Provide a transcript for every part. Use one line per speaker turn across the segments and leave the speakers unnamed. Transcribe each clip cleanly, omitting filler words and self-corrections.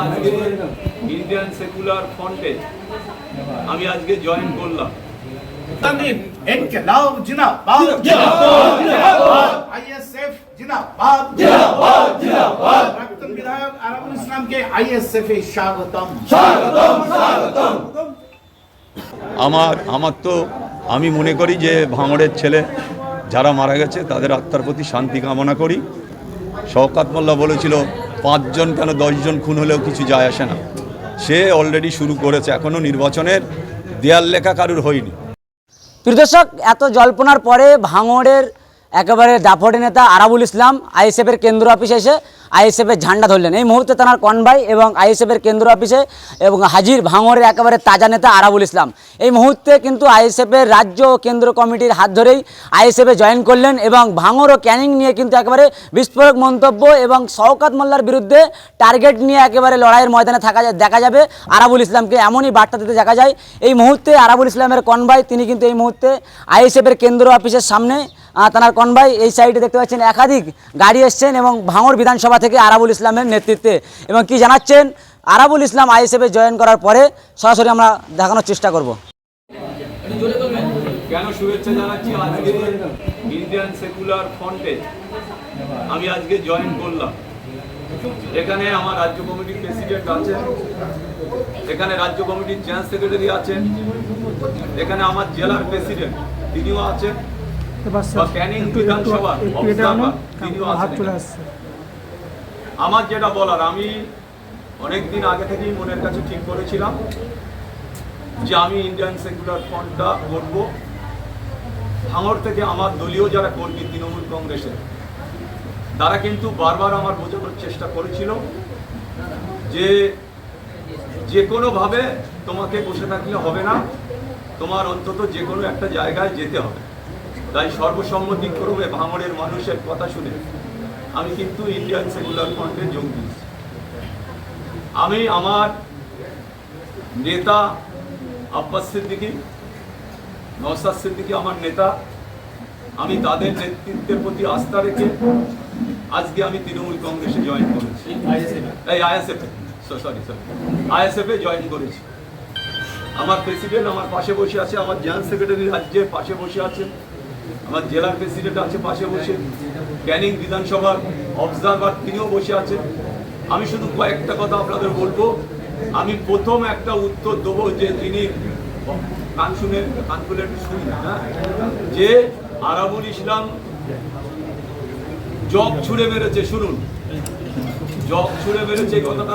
আজকে Indian secular ফ্রন্টে আমি আজকে জয়েন করলাম।
इनकलाब जिंदाबाद जिंदाबाद जिंदाबाद आईएसएफ जिंदाबाद जिंदाबाद जिंदाबाद प्राक्तन विधायक आराबुल इस्लाम के आईएसएफ ए स्वागतम स्वागतम स्वागतम।
আমার তো আমি মনে করি যে ভাঙড়ের ছেলে যারা মারা গেছে তাদের আত্মার প্রতি শান্তি কামনা করি। শওকত মোল্লা বলেছিল 5 জন কেন 10 জন খুন হলেও কিছু যায় আসে না, সে অলরেডি শুরু করেছে, এখনও নির্বাচনের দেয়াল লেখা কারুর হয়নি।
প্রিয় দর্শক, এত জল্পনার পরে ভাঙড়ের একেবারে দাপটে নেতা আরাবুল ইসলাম আইএসএফের কেন্দ্র অফিসে এসে আইএসএফের ঝান্ডা ধরলেন। এই মুহূর্তে তার কনভাই এবং আইএসএফের কেন্দ্র অফিসে এবং হাজির ভাঙড়ের একেবারে তাজা নেতা আরাবুল ইসলাম। এই মুহূর্তে কিন্তু আইএসএফের রাজ্য ও কেন্দ্র কমিটির হাত ধরেই আইএসএফে জয়েন করলেন এবং ভাঙড় ও ক্যানিং নিয়ে কিন্তু একেবারে বিস্ফোরক মন্তব্য এবং শওকত মোল্লার বিরুদ্ধে টার্গেট নিয়ে একেবারে লড়াইয়ের ময়দানে দেখা যাবে আরাবুল ইসলামকে, এমনই বার্তা দিতে দেখা যায়। এই মুহূর্তে আরাবুল ইসলামের কনভাই তিনি কিন্তু এই মুহূর্তে আইএসএফের কেন্দ্র অফিসের সামনে তার কনভাই এই সাইডে দেখতে পাচ্ছেন একাধিক গাড়ি এসছেন এবং ভাঙড় বিধানসভা থেকে আরাবুল ইসলামের নেতৃত্বে এবং কি জানাচ্ছেন আরাবুল ইসলাম আইএসএফে জয়েন করার পরে সরাসরি আমরা দেখানোর চেষ্টা করব।
কেন শুভেচ্ছা জানাচ্ছি আজকে ইন্ডিয়ান সেকুলার ফ্রন্টে আমি আজকে জয়েন করলাম। এখানে আমার রাজ্য কমিটির প্রেসিডেন্ট আছেন, এখানে রাজ্য কমিটির জেনারেল সেক্রেটারি আছেন, এখানে আমার জেলার প্রেসিডেন্ট তিনিও আছেন, ক্যানিং বিধানসভা তিনিও আছেন। আমার যেটা বলার, আমি অনেকদিন আগে থেকেই মনের কাছে ঠিক করেছিলাম যে আমি ইন্ডিয়ান সেকুলার ফ্রন্টটা করবো। ভাঙড় থেকে আমার দলীয় যারা কর্মী তৃণমূল কংগ্রেসের, তারা কিন্তু বারবার আমার বোঝানোর চেষ্টা করেছিল যে কোনোভাবে তোমাকে বসে থাকলে হবে না, তোমার অন্তত যে কোনো একটা জায়গায় যেতে হবে। তাই সর্বসম্মতিক্রমে ভাঙড়ের মানুষের কথা শুনে আমি কিন্তু ইন্ডিয়ান সেকুলার ফ্রন্টে যোগ দিয়েছি। আমি আমার নেতা আব্বাস সিদ্দিকী, নওশাদ সিদ্দিকী আমার নেতা, আমি তাদের নেতৃত্বের প্রতি আস্থা রেখে আজকে আমি তৃণমূল কংগ্রেসে জয়েন করেছি, আইএসএফে জয়েন করেছি। আমার প্রেসিডেন্ট আমার পাশে বসে আছে, আমার জেনারেল সেক্রেটারি রাজ্যের পাশে বসে আছে, আমার জেলার প্রেসিডেন্ট আছে পাশে বসে, ক্যানিং বিধানসভার অবজারভার তিনিও বসে আছেন। আমি শুধু কয়েকটা কথা আপনাদের বলবো। আমি প্রথম একটা উত্তর দেবো যে যিনি কান খুলে শুনি না, যে আরাবুল ইসলাম জগ ছুড়ে মেরেছে, শুনুন, জগ ছুড়ে মেরেছে কথাটা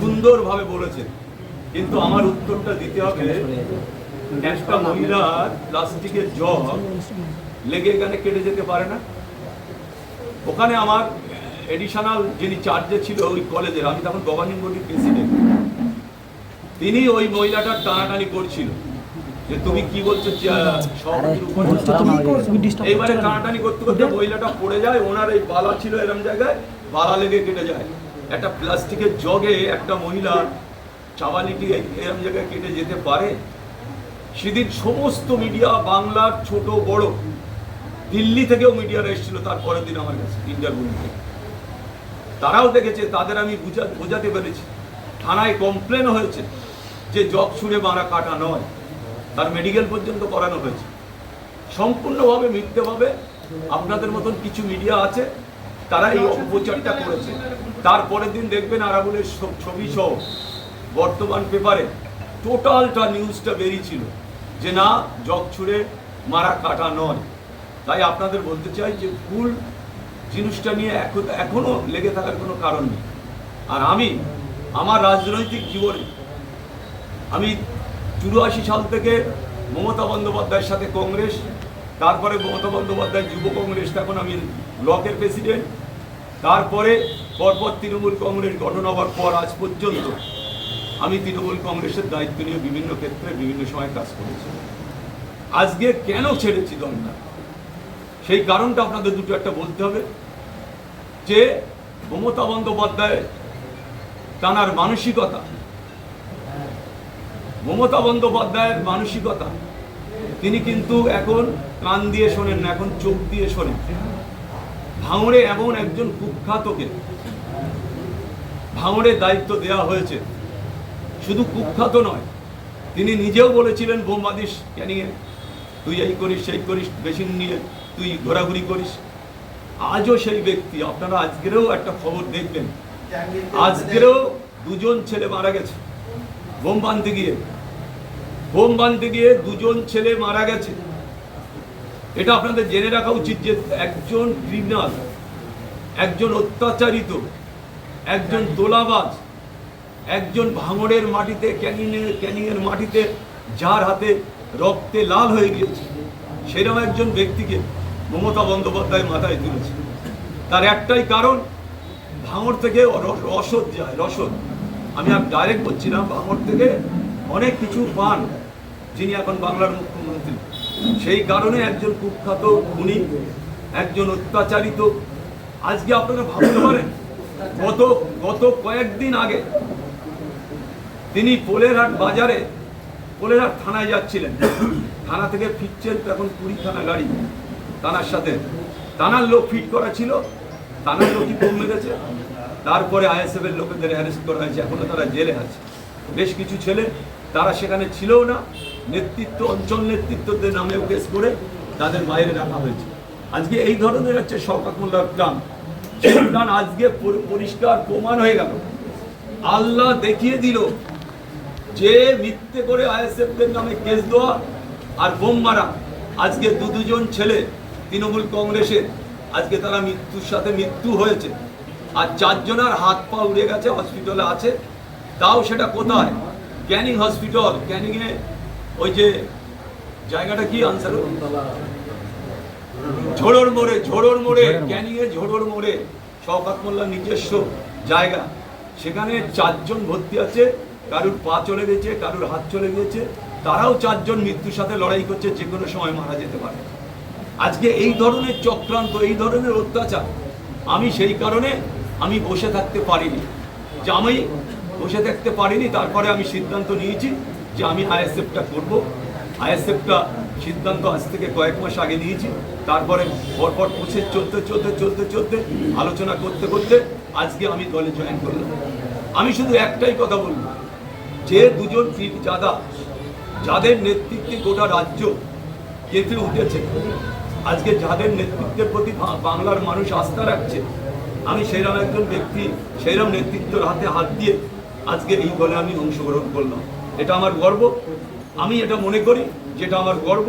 সুন্দরভাবে বলেছেন, কিন্তু আমার উত্তরটা দিতে হবে একটা মহিলার প্লাস্টিকের জগ লেগে এখানে কেটে যেতে পারে না। ওখানে আমার এডিশনাল যিনি চার্জে ছিল ওই কলেজের, আমি তখন গভর্নিং বডির প্রেসিডেন্ট, তিনি ওই মহিলাটার টানাটানি করছিল যে তুমি কি বলছো, এইবারে টানাটানি করতে করতে মহিলাটা পড়ে যায়, ওনার এই বালা ছিল এরম জায়গায়, বালা লেগে কেটে যায়। একটা প্লাস্টিকের জগে একটা মহিলার চাওয়ালিটি এরম জায়গায় কেটে যেতে পারে? সেদিন সমস্ত মিডিয়া, বাংলার ছোট বড়, দিল্লি থেকেও মিডিয়ারা এসেছিল তার পরের দিন আমার কাছে ইন্টারভিউ নিতে, তারাও দেখেছে, তাদের আমি বোঝাতে পেরেছি। থানায় কমপ্লেন হয়েছে যে জগ ছুঁড়ে মারা কাটা নয়, তার মেডিকেল পর্যন্ত করানো হয়েছে। সম্পূর্ণভাবে মিথ্যেভাবে আপনাদের মতন কিছু মিডিয়া আছে, তারা এই অপপ্রচারটা করেছে। তারপরের দিন দেখবেন আরাবুলের ছবি সহ বর্তমান পেপারে টোটালটা নিউজটা বেরিয়েছিল যে না, জগ ছুঁড়ে মারা কাটা নয়। তাই আপনাদের বলতে চাই যে ভুল জিনিসটা নিয়ে এখনো লেগে থাকার কোনো কারণ নেই। আর আমি আমার রাজনৈতিক জীবনে আমি 84 সাল থেকে মমতা বন্দ্যোপাধ্যায়ের সাথে কংগ্রেস, তারপরে মমতা বন্দ্যোপাধ্যায় যুব কংগ্রেস, তখন আমি ব্লকের প্রেসিডেন্ট, তারপরে পরপর তৃণমূল কংগ্রেস গঠন হওয়ার পর আজ পর্যন্ত আমি তৃণমূল কংগ্রেসের দায়িত্ব নিয়ে বিভিন্ন ক্ষেত্রে বিভিন্ন সময় কাজ করেছি। আজকে কেন ছেড়েছি দলটা, সেই কারণটা আপনাদের দুটো একটা বলতে হবে। যে মমতা বন্দ্যোপাধ্যায় তাঁর মানসিকতা, মমতা বন্দ্যোপাধ্যায়ের মানসিকতা, তিনি কিন্তু এখন কান দিয়ে শোনেন না, এখন চোখ দিয়ে শোনেন। ভাঙড়ে এমন একজন কুখ্যাতকে ভাঙড়ের দায়িত্ব দেওয়া হয়েছে। শুধু কুখ্যাত নয়, তিনি নিজেও বলেছিলেন বোমবাদিস ক্যানিংয়ে, তুই এই করিস সেই করিস, মেশিন নিয়ে তুই ঘোরাঘুরি করিস। আজও সেই ব্যক্তি, আপনারা আজকেরও একটা খবর দেখবেন, আজকেরও দুজন ছেলে মারা গেছে বোম বাঁধতে গিয়ে দুজন ছেলে মারা গেছে। এটা আপনাদের জেনে রাখা উচিত যে একজন ক্রিমিনাল, একজন অত্যাচারিত, একজন তোলাবাজ, একজন ভাঙড়ের মাটিতে ক্যানিংয়ের মাটিতে যার হাতে রক্তে লাল হয়ে গিয়েছে, সেরকম একজন ব্যক্তিকে মমতা বন্দ্যোপাধ্যায় মাথায় তুলেছে। তার একটাই কারণ, ভাঙড় থেকে রসদ যায়, রসদ। আমি আর ডাইরেক্ট বলছিলাম, ভাঙড় থেকে অনেক কিছু পান যিনি এখন বাংলার মুখ্যমন্ত্রী। সেই কারণে একজন কুখ্যাত খুনি, একজন অত্যাচারিত। আজকে আপনারা ভাবতে পারেন, গত কয়েকদিন আগে তিনি পোলেরহাট বাজারে, পোলেরহাট থানায় যাচ্ছিলেন, থানা থেকে ফিরছেন, তখন 20খানা গাড়ি থানার সাথে, থানার লোক ফিট করা ছিল, থানার লোকই বোম মেরেছে। তারপরে আইএসএফ এর লোকেদের অ্যারেস্ট করা হয়েছে, এখনো তারা জেলে আছে। বেশ কিছু ছেলে তারা সেখানে ছিলও না, নেতৃত্ব, অঞ্চল নেতৃত্বদের নামেও কেস করে তাদের বাইরে রাখা হয়েছে। আজকে এই ধরনের হচ্ছে শওকত মোল্লার প্ল্যান। সেই প্ল্যান আজকে পরিষ্কার প্রমাণ হয়ে গেল। আল্লাহ দেখিয়ে দিল যে মিথ্যে করে আইএসএফদের নামে কেস দেওয়া আর বোম মারা, আজকে দুজন ছেলে তৃণমূল কংগ্রেসের, আজকে তারা মৃত্যুর সাথে মৃত্যু হয়েছে। আর 4 জনের হাত পা উড়ে গেছে, হসপিটালে আছে। তাও সেটা কোথায়? ক্যানিং হসপিটাল, ক্যানিংয়ে ওই যে জায়গাটা কি আনসার, ঝোড়োর মোড়ে, ক্যানিংয়ে ঝোড়োর মোড়ে শওকত মোল্লার নিজস্ব জায়গা। সেখানে 4 জন ভর্তি আছে, কারুর পা চলে গেছে, কারুর হাত চলে গেছে। তারাও 4 জন মৃত্যুর সাথে লড়াই করছে, যে কোনো সময় মারা যেতে পারে। আজকে এই ধরনের চক্রান্ত, এই ধরনের অত্যাচার, আমি সেই কারণে আমি বসে থাকতে পারিনি, যে আমি বসে থাকতে পারিনি। তারপরে আমি সিদ্ধান্ত নিয়েছি যে আমি আইএসএফটা করব। আইএসএফটা সিদ্ধান্ত আজ থেকে কয়েক মাস আগে নিয়েছি। তারপরে পরপর প্রসেস চলতে আলোচনা করতে আজকে আমি দলে জয়েন করলাম। আমি শুধু একটাই কথা বলবো, যে দুজন পীরজাদা, যাদের নেতৃত্বে গোটা রাজ্য কেঁপে উঠেছে, আজকে যাদের নেতৃত্বের প্রতি বাংলার মানুষ আস্থা রাখছে, আমি সেইরকম একজন ব্যক্তি, সেইরকম নেতৃত্বের হাতে হাত দিয়ে আজকে এই দলে আমি অংশগ্রহণ করলাম। এটা আমার গর্ব। আমি এটা মনে করি যেটা আমার গর্ব,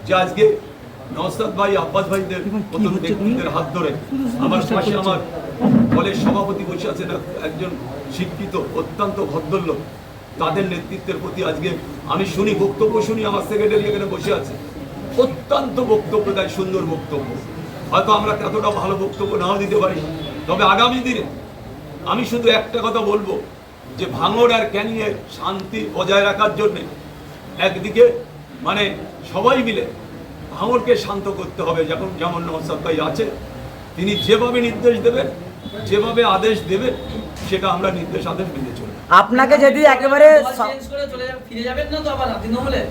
যে আজকে নওশাদ ভাই, আব্বাস ভাইদের মতো ব্যক্তিদের হাত ধরে আমার পাশে আমার দলের সভাপতি বসে আছেন, একজন শিক্ষিত অত্যন্ত ভদ্রলোক। তাদের নেতৃত্বের প্রতি আজকে আমি শুনি, বক্তব্য শুনি, আমার সেক্রেটারি এখানে বসে আছে, অত্যন্ত বক্তব্য দেয়, সুন্দর বক্তব্য। হয়তো আমরা এতটা ভালো বক্তব্য নাও দিতে পারি, তবে আগামী দিনে আমি শুধু একটা কথা বলবো, যে ভাঙড় আর ক্যানিংয়ে শান্তি বজায় রাখার জন্য একদিকে মানে সবাই মিলে ভাঙড়কে শান্ত করতে হবে। যেমন নওশাদ ভাই আছে, তিনি যেভাবে নির্দেশ দেবেন, যেভাবে আদেশ দেবেন, সেটা আমরা নির্দেশ আদেশ মেনে চলব।
আপনাকে যদি একেবারে
ফিরে যাবেন না তো আবার তৃণমূলে?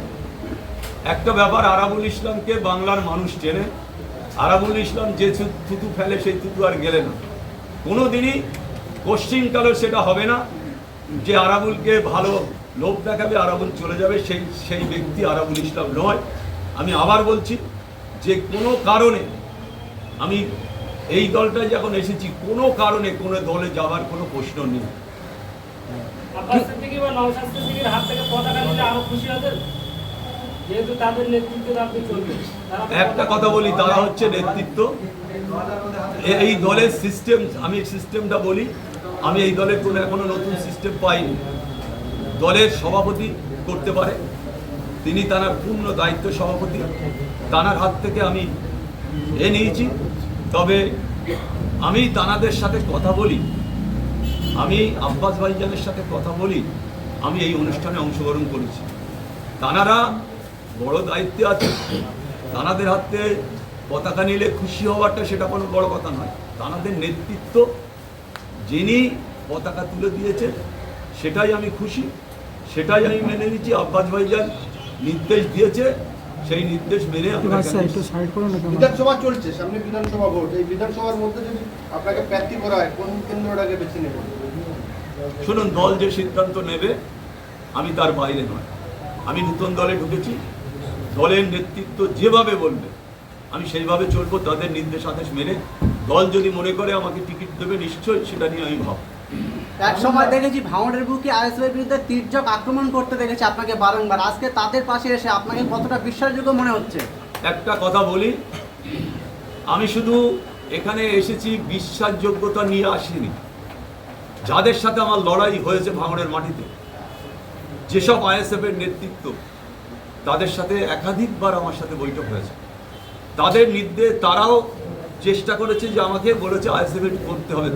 একটা ব্যাপার, আরাবুল ইসলামকে বাংলার মানুষ চেনে। আরাবুল ইসলাম যে থুতু ফেলে, সেই থুতু আর গেলে না। কোনোদিনই কোশ্চিনকালেও সেটা হবে না যে আরাবুলকে ভালো লোভ দেখাবে, আরাবুল চলে যাবে, সেই ব্যক্তি আরাবুল ইসলাম নয়। আমি আবার বলছি যে কোনো কারণে আমি এই দলটায় যখন এসেছি, কোনো কারণে কোনো দলে যাওয়ার কোনো প্রশ্ন নেই।
আব্বাস সিদ্দিকী বা নওশাদ সিদ্দিকীর হাত থেকে পতাকা নিলে আরো খুশি হতেন, যেহেতু তাদের নেতৃত্বে আপনি চলবেন।
একটা কথা বলি, তারা হচ্ছে নেতৃত্ব। এই দলের সিস্টেম, আমি সিস্টেমটা বলি, আমি এই দলের কোনো এখনো নতুন সিস্টেম পাইনি। দলের সভাপতি করতে পারে, তিনি তার পূর্ণ দায়িত্ব সভাপতি, তানার হাত থেকে আমি নিয়েছি। তবে আমি তানাদের সাথে কথা বলি, আমি আব্বাস ভাইজানের সাথে কথা বলি, আমি এই অনুষ্ঠানে অংশগ্রহণ করেছি। তানারা বড় দায়িত্বে আছে, তানাদের হাতে পতাকা নিলে খুশি হওয়াটা সেটা কোনো বড় কথা নয়। তানাদের নেতৃত্ব, যিনি পতাকা তুলে দিয়েছেন, সেটাই আমি খুশি, সেটাই আমি মেনে নিচ্ছি। আব্বাস ভাইজান নির্দেশ দিয়েছে, সেই নির্দেশ মেনে আমরা
বিধানসভা চলছে, সামনে বিধানসভা ভোট, এই বিধানসভার মধ্যে যদি আপনাকে প্রার্থী করা হয় কোন কেন্দ্রটাকে বেছে নেবেন?
শুনুন, দল যে সিদ্ধান্ত নেবে আমি তার বাইরে নয়। আমি নতুন দলে ঢুকেছি, দলের নেতৃত্ব যেভাবে বলবে আমি সেইভাবে চলবো, তাদের নির্দেশ আদেশ মেনে। দল যদি মনে করে আমাকে টিকিট দেবে নিশ্চয়ই সেটা নিয়ে আমি ভাববো।
এক সময় দেখেছি ভাঙড়ের বুকে আইএসএফের বিরুদ্ধে তীর্যক আক্রমণ করতে দেখেছি আপনাকে বারংবার, আজকে তাদের পাশে এসে আপনাকে কতটা বিশ্বাসযোগ্য মনে হচ্ছে?
একটা কথা বলি, আমি শুধু এখানে এসেছি বিশ্বাসযোগ্যতা নিয়ে আসিনি। যাদের সাথে আমার লড়াই হয়েছে ভাঙড়ের মাটিতে, যেসব আইএসএফের নেতৃত্ব, তাদের সাথে একাধিকবার আমার সাথে বৈঠক হয়েছে। তাদের নির্দেশ, তারাও চেষ্টা করেছে যে আমাকে বলেছে আইএসএফ করতে হবে।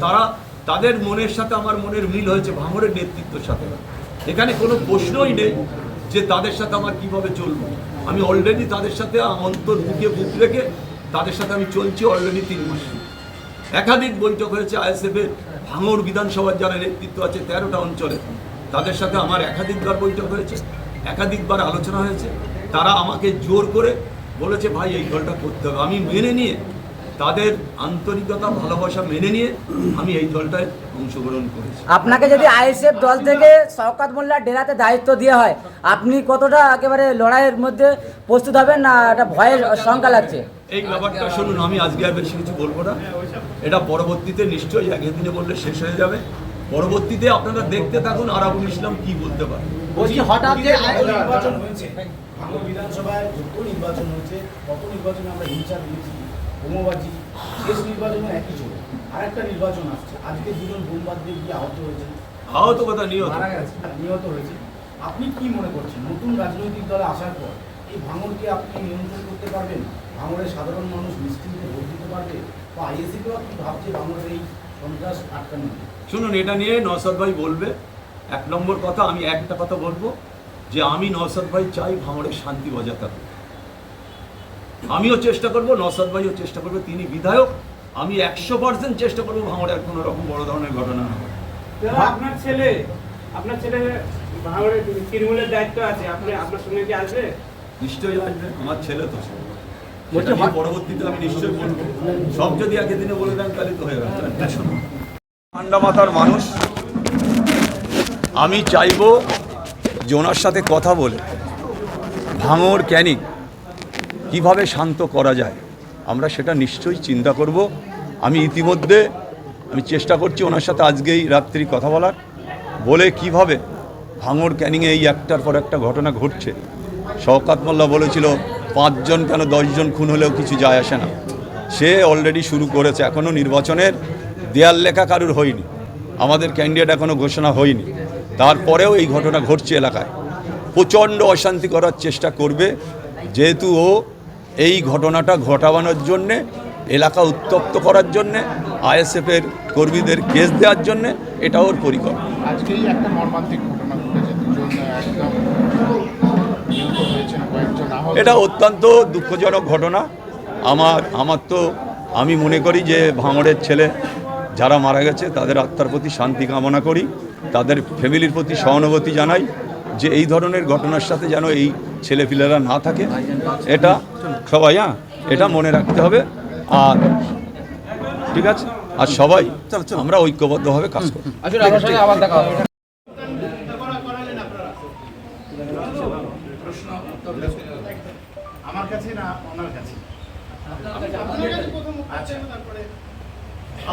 তাদের মনের সাথে আমার মনের মিল হয়েছে ভাঙড়ের নেতৃত্বের সাথে। এখানে কোনো প্রশ্নই নেই যে তাদের সাথে আমার কিভাবে চলবো। আমি অলরেডি তাদের সাথে অন্তর বুকে বুক রেখে তাদের সাথে আমি চলছি অলরেডি 3 মাস। একাধিক বৈঠক হয়েছে আইএসএফের ভাঙড় বিধানসভার যারা নেতৃত্ব আছে 13টা অঞ্চলে, তাদের সাথে আমার একাধিকবার বৈঠক হয়েছে, একাধিকবার আলোচনা হয়েছে। তারা আমাকে জোর করে বলেছে ভাই এই দলটা করতে হবে। আমি মেনে নিয়ে, তাদের আন্তরিকতা ভালোবাসা মেনে নিয়ে আমি এই দলটায় অংশগ্রহণ করেছি।
আপনাকে যদি আইএসএফ দল থেকে শওকত মোল্লার ডেরাতে দায়িত্ব দেওয়া হয়, আপনি কতটা একেবারে লড়াইয়ের মধ্যে প্রস্তুত হবেন, না এটা ভয়ের শঙ্কা লাগছে?
এই ব্যাপারটা শুনুন, আমি আজকে আর বেশি কিছু বলবো না। এটা পরবর্তীতে নিশ্চয়ই একদিনে বললে শেষ হয়ে যাবে। পরবর্তীতে আপনারা দেখতে থাকুন আরাবুল ইসলাম কি বলতে পারে।
বলছি হঠাৎ যে
নির্বাচন হয়েছে, ভাঙড় বিধানসভায় যত নির্বাচন হয়েছে তত নির্বাচনে আমরা হিংসা দেখেছি, বোমাবাজি, শেষ নির্বাচনে একই চলে। আরেকটা নির্বাচন আসছে, আজকে 2 জন বোমবাদ দিয়ে গিয়ে আহত হয়েছে,
আহত কথা নিহত,
মারা গেছে, নিহত হয়েছে। আপনি কি মনে করছেন নতুন রাজনৈতিক দলে আসার পর এই ভাঙড়কে আপনি নিয়ন্ত্রণ করতে পারবেন? ভাঙড়ের সাধারণ মানুষ নিশ্চিন্তে ভোট দিতে পারবে? বা আইএসএফও কি ভাবছে ভাঙড়ের এই সন্ত্রাস আটকানো?
শুনুন, এটা নিয়ে নওশাদ ভাই বলবে। 1 নম্বর কথা, আমি একটা কথা বলবো যে আমি নওশাদ ভাই চাই ভাঙড়ের শান্তি বজায় থাকুক। আমিও চেষ্টা করব, নওশাদ ভাইও চেষ্টা করবে, তিনি বিধায়ক। আমি 100% চেষ্টা করবো ভাঙড়ের কোনো রকম বড় ধরনের ঘটনা না হয়।
আপনার ছেলে ভাঙড়ের তৃণমূলের দায়িত্ব আছে, আপনার সঙ্গে কি আসবে?
নিশ্চয়ই আসবে, আমার ছেলে তো। সেটা নিয়ে পরবর্তীতে আমি নিশ্চয়ই বলবো। সব যদি একই দিনে বলে দেন তাহলে তো হয়ে গেল। ঠান্ডা মাথার মানুষ, আমি চাইবো যে ওনার সাথে কথা বলে ভাঙড় ক্যানিং কিভাবে শান্ত করা যায়, আমরা সেটা নিশ্চয়ই চিন্তা করব। আমি ইতিমধ্যে চেষ্টা করছি ওনার সাথে আজকেই রাত্রি কথা বলার, বলে কিভাবে ভাঙড় ক্যানিংয়ে এই একটার পর একটা ঘটনা ঘটছে। শওকত মোল্লা বলেছিল 5 জন কেন 10 জন খুন হলেও কিছু যায় আসে না। সে অলরেডি শুরু করেছে, এখনও নির্বাচনের দেয়াল লেখা কারুর হয়নি, আমাদের ক্যান্ডিডেট এখনও ঘোষণা হয়নি, তারপরেও এই ঘটনা ঘটছে এলাকায়। প্রচণ্ড অশান্তি করার চেষ্টা করবে, যেহেতু ও এই ঘটনাটা ঘটাবানোর জন্যে, এলাকা উত্তপ্ত করার জন্যে, আইএসএফের কর্মীদের কেস দেওয়ার জন্যে, এটা ওর পরিকল্পনা।
আজকেই একটা মর্মান্তিক ঘটনা ঘটেছে, 2 জন একদম নিহত হয়েছেন, কয়েকজন আহত।
এটা অত্যন্ত দুঃখজনক ঘটনা। আমার তো আমি মনে করি যে ভাঙড়ের ছেলে যারা মারা গেছে তাদের আত্মার প্রতি শান্তি কামনা করি, তাদের ফ্যামিলির প্রতি সহানুভূতি জানাই, যে এই ধরনের ঘটনার সাথে যেন এই ছেলেপিলেরা না থাকে, এটা সবাই এটা মনে রাখতে হবে। আর ঠিক আছে, আর সবাই আমরা ঐক্যবদ্ধভাবে কাজ করি।
প্রশ্ন আমার কাছে না ওনার কাছে? আচ্ছা,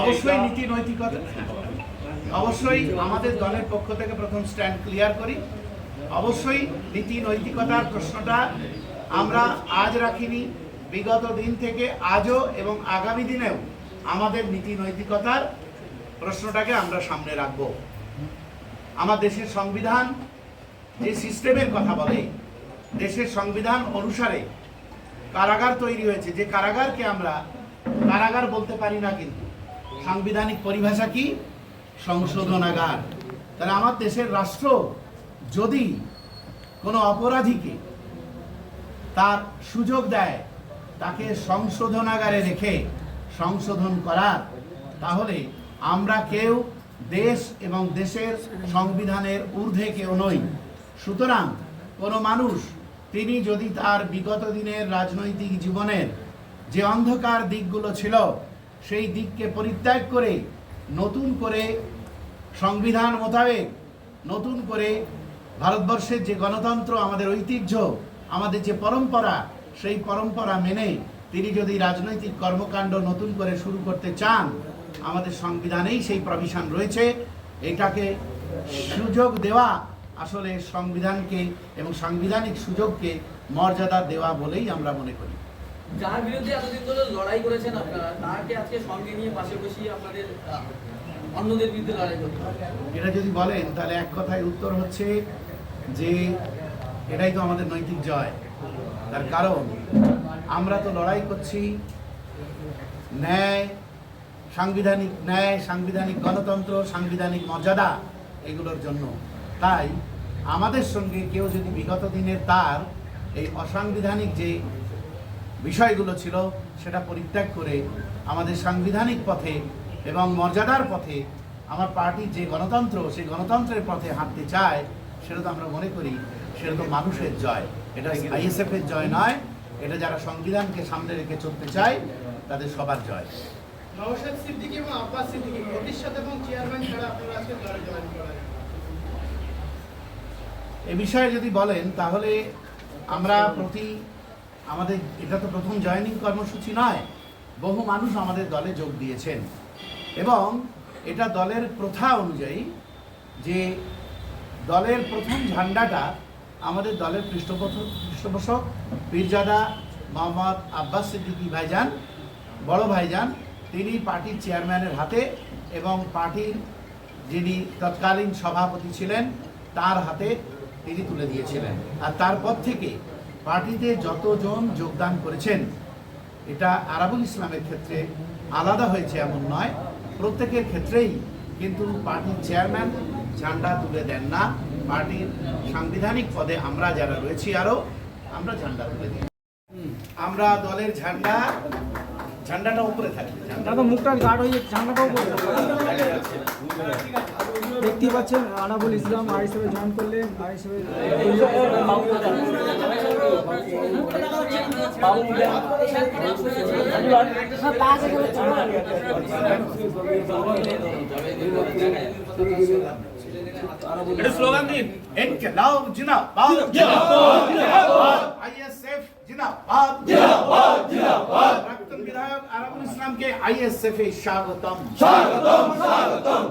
অবশ্যই নীতি নৈতিকতা, অবশ্যই আমাদের দলের পক্ষ থেকে প্রথম স্ট্যান্ড ক্লিয়ার করি। অবশ্যই নীতি নৈতিকতার প্রশ্নটা আমরা আজ রাখিনি, বিগত দিন থেকে আজও এবং আগামী দিনেও আমাদের নীতি নৈতিকতার প্রশ্নটাকে আমরা সামনে রাখব। আমার দেশের সংবিধান যে সিস্টেমের কথা বলে, দেশের সংবিধান অনুসারে কারাগার তৈরি হয়েছে, যে কারাগারকে আমরা কারাগার বলতে পারি না, কিন্তু সাংবিধানিক পরিভাষা কি? সংশোধনাগার। তাহলে আমার দেশের রাষ্ট্র যদি কোনো অপরাধীকে তার সুযোগ দেয় তাকে সংশোধনাগারে রেখে সংশোধন করার, তাহলে আমরা কেউ দেশ এবং দেশের সংবিধানের ঊর্ধ্বে কেউ নই। সুতরাং কোনো মানুষ তিনি যদি তার বিগত দিনের রাজনৈতিক জীবনের যে অন্ধকার দিকগুলো ছিল সেই দিককে পরিত্যাগ করে নতুন করে সংবিধান মোতাবেক নতুন করে ভারতবর্ষের যে গণতন্ত্র, আমাদের ঐতিহ্য, আমাদের যে পরম্পরা, সেই পরম্পরা মেনে তিনি যদি রাজনৈতিক কর্মকাণ্ড নতুন করে শুরু করতে চান, আমাদের সংবিধানেই সেই প্রভিশন রয়েছে। এটাকে সুযোগ দেওয়া আসলে সংবিধানকে এবং সাংবিধানিক সুযোগকে মর্যাদা দেওয়া বলেই আমরা মনে করি।
যার বিরুদ্ধে এতদিন ধরে লড়াই করেছেন আপনারা, তাকে আজকে সঙ্গে নিয়ে পাশে বসিয়ে আপনাদের অন্যদের বিরুদ্ধে লড়াই করতে হবে।
এটা যদি বলেন তাহলে এক কথায় উত্তর হচ্ছে যে এটাই তো আমাদের নৈতিক জয়। তার কারণ আমরা তো লড়াই করছি ন্যায়, সাংবিধানিক গণতন্ত্র, সাংবিধানিক মর্যাদা এগুলোর জন্য। তাই আমাদের সঙ্গে কেউ যদি বিগত দিনের তার এই অসাংবিধানিক যে বিষয়গুলো ছিল সেটা পরিত্যাগ করে আমাদের সাংবিধানিক পথে এবং মর্যাদার পথে আমার পার্টির যে গণতন্ত্র, সেই গণতন্ত্রের পথে হাঁটতে চায়, সেটা তো আমরা মনে করি সেটা তো মানুষের জয়। এটা আইএসএফ এর জয় নয়, এটা যারা সংবিধানকে সামনে রেখে চলতে চায় তাদের সবার জয়।
নওশাদ সিদ্দিকী এবং আব্বাস সিদ্দিকী প্রতিষ্ঠাতা এবং চেয়ারম্যান ছাড়া আপনারা আজকে দলে জয়েন করেন।
এ বিষয়ে যদি বলেন তাহলে আমরা আমাদের এটা তো প্রথম জয়েনিং কর্মসূচি নয়, বহু মানুষ আমাদের দলে যোগ দিয়েছেন এবং এটা দলের প্রথা অনুযায়ী যে দলের প্রথম ঝান্ডাটা আমাদের দলের পৃষ্ঠপোষক পীরজাদা মোহাম্মদ আব্বাস সিদ্দিকী ভাইজান, বড় ভাইজান, তিনি পার্টির চেয়ারম্যানের হাতে এবং পার্টির যিনি তৎকালীন সভাপতি ছিলেন তার হাতে তিনি তুলে দিয়েছিলেন। আর তারপর থেকে পার্টিতে যতজন যোগদান করেছেন, এটা আরাবুল ইসলামের ক্ষেত্রে আলাদা হয়েছে এমন নয়, প্রত্যেকের ক্ষেত্রেই কিন্তু পার্টির চেয়ারম্যান ঝান্ডা তুলে দেন না। পার্টির সাংবিধানিক পদে আমরা যারা রয়েছি আমরা ঝান্ডা তুলে দিই। আমরা দলের ঝান্ডাটা উপরে থাকে।
দাদা মুখটা গাঢ় হয়ে যাচ্ছে, ঝান্ডাটাও দেখতে পাচ্ছেন আরাবুল ইসলাম আইএসএফে জয়েন করলেন।
স্লোগান দিন, ইনকিলাব জিন্দাবাদ, জিন্দাবাদ, জিন্দাবাদ, আইএসএফ জিন্দাবাদ, জিন্দাবাদ, জিন্দাবাদ। প্রাক্তন বিধায়ক আরাবুল ইসলামকে আইএসএফ এ স্বাগতম, স্বাগতম, স্বাগতম।